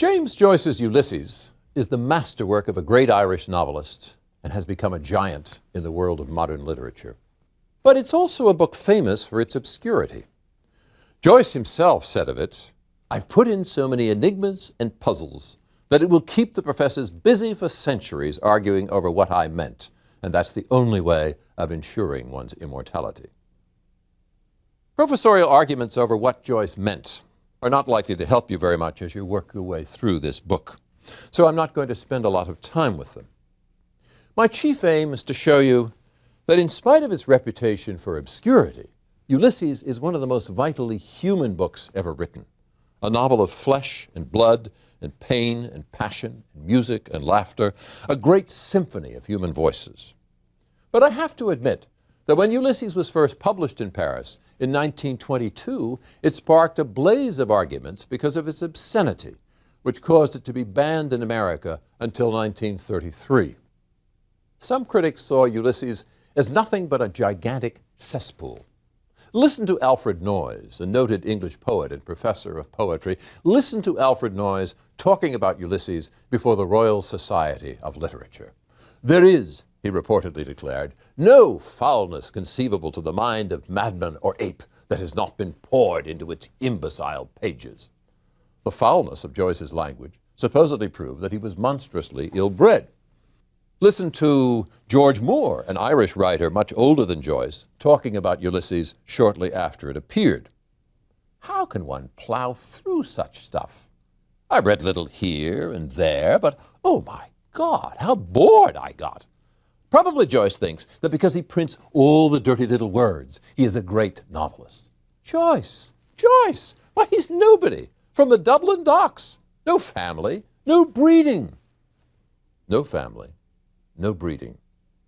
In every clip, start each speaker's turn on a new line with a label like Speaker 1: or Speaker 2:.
Speaker 1: James Joyce's Ulysses is the masterwork of a great Irish novelist and has become a giant in the world of modern literature. But it's also a book famous for its obscurity. Joyce himself said of it, "I've put in so many enigmas and puzzles that it will keep the professors busy for centuries arguing over what I meant, and that's the only way of ensuring one's immortality." Professorial arguments over what Joyce meant are not likely to help you very much as you work your way through this book, so I'm not going to spend a lot of time with them. My chief aim is to show you that in spite of its reputation for obscurity, Ulysses is one of the most vitally human books ever written, a novel of flesh and blood and pain and passion and music and laughter, a great symphony of human voices. But I have to admit that when Ulysses was first published in Paris in 1922, it sparked a blaze of arguments because of its obscenity, which caused it to be banned in America until 1933. Some critics saw Ulysses as nothing but a gigantic cesspool. Listen to Alfred Noyes, a noted English poet and professor of poetry. Listen to Alfred Noyes talking about Ulysses before the Royal Society of Literature. "There is," he reportedly declared, "no foulness conceivable to the mind of madman or ape that has not been poured into its imbecile pages." The foulness of Joyce's language supposedly proved that he was monstrously ill-bred. Listen to George Moore, an Irish writer much older than Joyce, talking about Ulysses shortly after it appeared. "How can one plow through such stuff? I read little here and there, but oh my God, how bored I got." Probably Joyce thinks that because he prints all the dirty little words, he is a great novelist. Joyce! Why, he's nobody from the Dublin docks. No family, no breeding. No family, no breeding,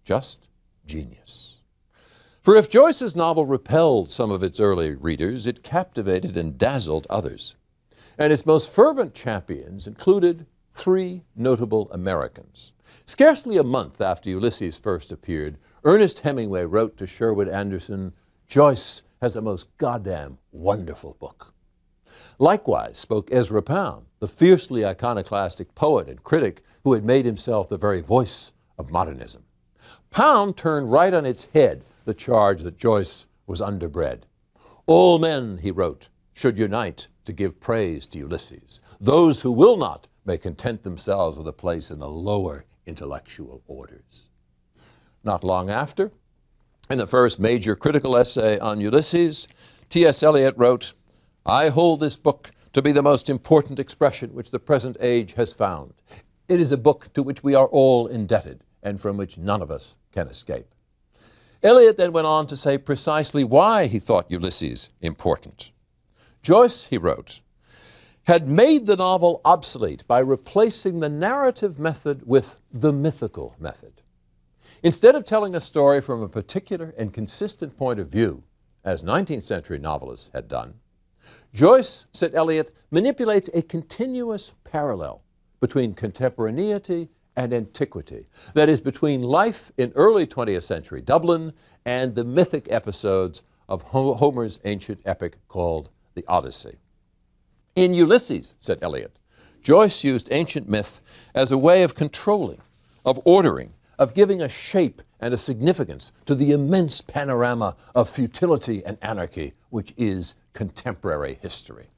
Speaker 1: just genius. For if Joyce's novel repelled some of its early readers, it captivated and dazzled others. And its most fervent champions included three notable Americans. Scarcely a month after Ulysses first appeared, Ernest Hemingway wrote to Sherwood Anderson, "Joyce has a most goddamn wonderful book." Likewise spoke Ezra Pound, the fiercely iconoclastic poet and critic who had made himself the very voice of modernism. Pound turned right on its head the charge that Joyce was underbred. "All men," he wrote, "should unite to give praise to Ulysses. Those who will not may content themselves with a place in the lower intellectual orders." Not long after, in the first major critical essay on Ulysses, T.S. Eliot wrote, "I hold this book to be the most important expression which the present age has found. It is a book to which we are all indebted and from which none of us can escape." Eliot then went on to say precisely why he thought Ulysses important. Joyce, he wrote, had made the novel obsolete by replacing the narrative method with the mythical method. Instead of telling a story from a particular and consistent point of view, as 19th century novelists had done, Joyce, said Eliot, manipulates a continuous parallel between contemporaneity and antiquity, that is, between life in early 20th century Dublin and the mythic episodes of Homer's ancient epic called the Odyssey. In Ulysses, said Eliot, Joyce used ancient myth as a way of controlling, of ordering, of giving a shape and a significance to the immense panorama of futility and anarchy which is contemporary history.